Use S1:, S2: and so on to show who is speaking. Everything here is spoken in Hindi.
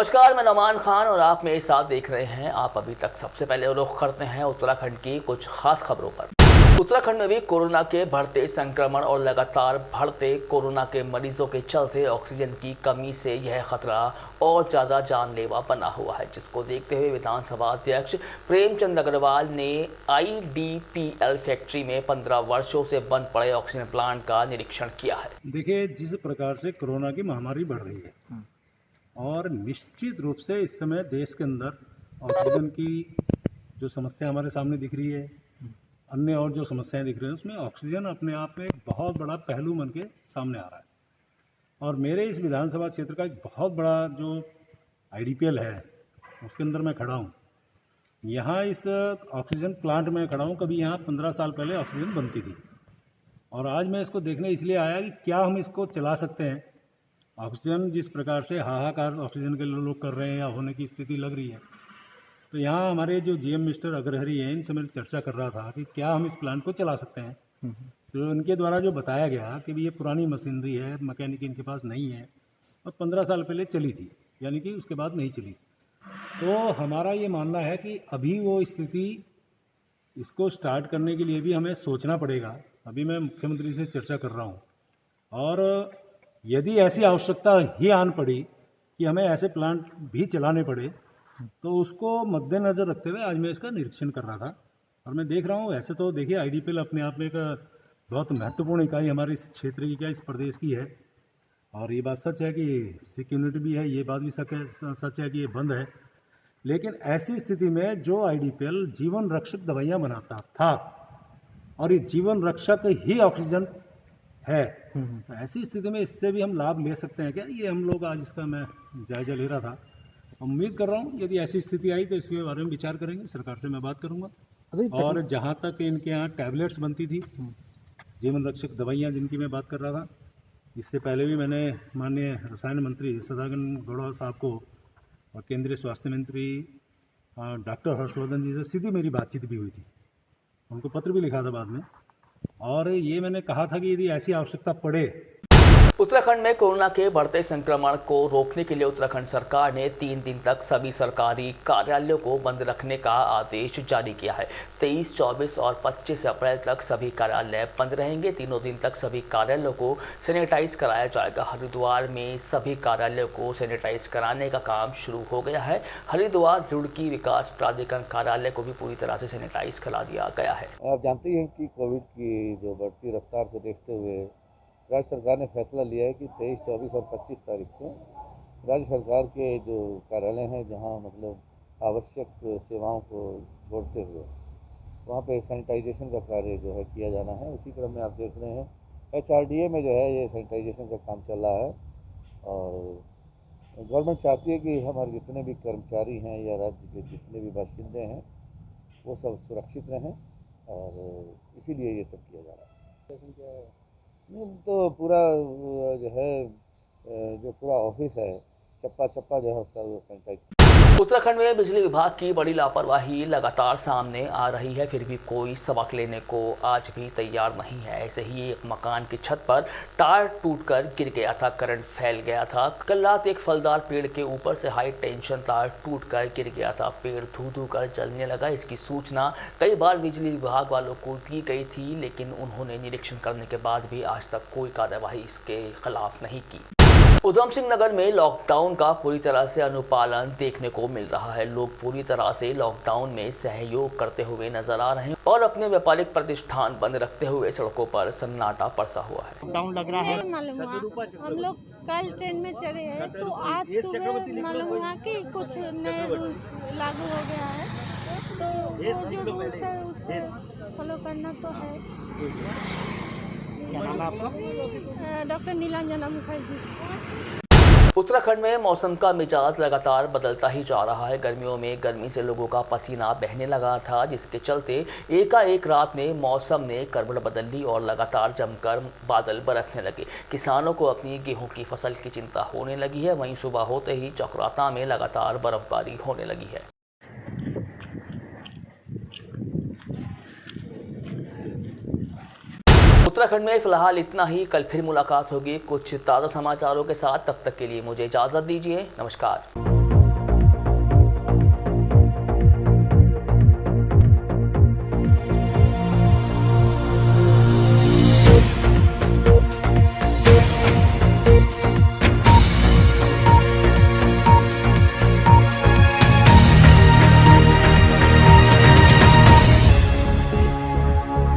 S1: नमस्कार, मैं नमान खान और आप मेरे साथ देख रहे हैं आप अभी तक। सबसे पहले रुख करते हैं उत्तराखंड की कुछ खास खबरों पर। उत्तराखंड में भी कोरोना के बढ़ते संक्रमण और लगातार बढ़ते कोरोना के मरीजों के चलते ऑक्सीजन की कमी से यह खतरा और ज़्यादा जानलेवा बना हुआ है, जिसको देखते हुए विधानसभा अध्यक्ष प्रेमचंद अग्रवाल ने IDPL फैक्ट्री में 15 वर्षों से बंद पड़े ऑक्सीजन प्लांट का निरीक्षण किया है।
S2: देखिए, जिस प्रकार से कोरोना की महामारी बढ़ रही है और निश्चित रूप से इस समय देश के अंदर ऑक्सीजन की जो समस्या हमारे सामने दिख रही है, अन्य और जो समस्याएं दिख रही हैं, उसमें ऑक्सीजन अपने आप में एक बहुत बड़ा पहलू बन के सामने आ रहा है। और मेरे इस विधानसभा क्षेत्र का एक बहुत बड़ा जो IDPL है, उसके अंदर मैं खड़ा हूँ। यहाँ इस ऑक्सीजन प्लांट में खड़ा हूँ। कभी यहाँ 15 साल पहले ऑक्सीजन बनती थी और आज मैं इसको देखने इसलिए आया कि क्या हम इसको चला सकते हैं। ऑक्सीजन जिस प्रकार से हाहाकार ऑक्सीजन के लोग कर रहे हैं या होने की स्थिति लग रही है, तो यहाँ हमारे जो GM मिस्टर अग्रहरि हैं, इनसे मैं चर्चा कर रहा था कि क्या हम इस प्लांट को चला सकते हैं। तो इनके द्वारा जो बताया गया कि ये पुरानी मशीनरी है, मैकेनिक इनके पास नहीं है और 15 साल पहले चली थी, यानी कि उसके बाद नहीं चली। तो हमारा ये मानना है कि अभी वो स्थिति, इसको स्टार्ट करने के लिए भी हमें सोचना पड़ेगा। अभी मैं मुख्यमंत्री से चर्चा कर रहा हूँ और यदि ऐसी आवश्यकता ही आन पड़ी कि हमें ऐसे प्लांट भी चलाने पड़े, तो उसको मद्देनज़र रखते हुए आज मैं इसका निरीक्षण कर रहा था और मैं देख रहा हूँ। ऐसे तो देखिए, IDPL अपने आप में एक बहुत महत्वपूर्ण इकाई हमारे इस क्षेत्र की, क्या इस प्रदेश की है। और ये बात सच है कि सिक्योरिटी भी है, ये बात भी सच है कि ये बंद है। लेकिन ऐसी स्थिति में जो IDPL जीवन रक्षक दवाइयाँ बनाता था और ये जीवन रक्षक ही ऑक्सीजन है, तो ऐसी स्थिति में इससे भी हम लाभ ले सकते हैं क्या, ये हम लोग आज इसका मैं जायजा ले रहा था। उम्मीद कर रहा हूँ यदि ऐसी स्थिति आई तो इसके बारे में विचार करेंगे, सरकार से मैं बात करूँगा। और जहाँ तक इनके यहाँ टैबलेट्स बनती थी, जीवन रक्षक दवाइयाँ जिनकी मैं बात कर रहा था, इससे पहले भी मैंने माननीय रसायन मंत्री सदानंद गौड़ा साहब को और केंद्रीय स्वास्थ्य मंत्री डॉक्टर हर्षवर्धन जी से सीधी मेरी बातचीत भी हुई थी, उनको पत्र भी लिखा था बाद में। और ये मैंने कहा था कि यदि ऐसी आवश्यकता पड़े।
S1: उत्तराखंड में कोरोना के बढ़ते संक्रमण को रोकने के लिए उत्तराखंड सरकार ने 3 दिन तक सभी सरकारी कार्यालयों को बंद रखने का आदेश जारी किया है। 23, 24 और 25 अप्रैल तक सभी कार्यालय बंद रहेंगे। तीनों दिन तक सभी कार्यालयों को सैनिटाइज कराया जाएगा। हरिद्वार में सभी कार्यालयों को सैनिटाइज कराने का काम शुरू हो गया है। हरिद्वार रुड़की विकास प्राधिकरण कार्यालय को भी पूरी तरह से सैनिटाइज करा दिया गया है।
S3: आप जानते हैं कि कोविड की जो बढ़ती रफ्तार को देखते हुए राज्य सरकार ने फैसला लिया है कि 23, 24 और 25 तारीख को राज्य सरकार के जो कार्यालय हैं, जहां मतलब आवश्यक सेवाओं को जोड़ते हुए वहां पे सैनिटाइजेशन का कार्य जो है किया जाना है। उसी क्रम में आप देख रहे हैं HRDA में जो है ये सैनिटाइजेशन का काम चल रहा है और गवर्नमेंट चाहती है कि हमारे जितने भी कर्मचारी हैं या राज्य के जितने भी बाशिंदे हैं वो सब सुरक्षित रहें और इसीलिए ये सब किया जा रहा है। तो पूरा जो है जो पूरा ऑफिस है, चप्पा चप्पा जो है उसका सैनिटाइज।
S1: उत्तराखंड में बिजली विभाग की बड़ी लापरवाही लगातार सामने आ रही है, फिर भी कोई सबक लेने को आज भी तैयार नहीं है। ऐसे ही एक मकान की छत पर तार टूटकर गिर गया था, करंट फैल गया था। कल रात एक फलदार पेड़ के ऊपर से हाई टेंशन तार टूटकर गिर गया था। पेड़ धू धू कर जलने लगा। इसकी सूचना कई बार बिजली विभाग वालों को दी गई थी, लेकिन उन्होंने निरीक्षण करने के बाद भी आज तक कोई कार्यवाही इसके खिलाफ नहीं की। उधम सिंह नगर में लॉकडाउन का पूरी तरह से अनुपालन देखने को मिल रहा है। लोग पूरी तरह से लॉकडाउन में सहयोग करते हुए नजर आ रहे हैं और अपने व्यापारिक प्रतिष्ठान बंद रखते हुए सड़कों पर सन्नाटा पड़सा हुआ है।
S4: लॉकडाउन लग रहा है।
S5: मालूम हुआ, हम लोग कल ट्रेन में चढ़े हैं तो आज सुबह मालूम हुआ कि कुछ नए रूल्स लागू हो गया है, तो जो रूल्स है उससे फॉलो करना तो है।
S4: क्या नाम है आपका?
S5: डॉक्टर नीलांजना मुखर्जी।
S1: उत्तराखंड में मौसम का मिजाज लगातार बदलता ही जा रहा है। गर्मियों में गर्मी से लोगों का पसीना बहने लगा था, जिसके चलते एकाएक रात में मौसम ने करवट बदल ली और लगातार जमकर बादल बरसने लगे। किसानों को अपनी गेहूं की फसल की चिंता होने लगी है। वहीं सुबह होते ही चक्राता में लगातार बर्फबारी होने लगी है। उत्तराखंड में फिलहाल इतना ही। कल फिर मुलाकात होगी कुछ ताज़ा समाचारों के साथ। तब तक के लिए मुझे इजाज़त दीजिए। नमस्कार।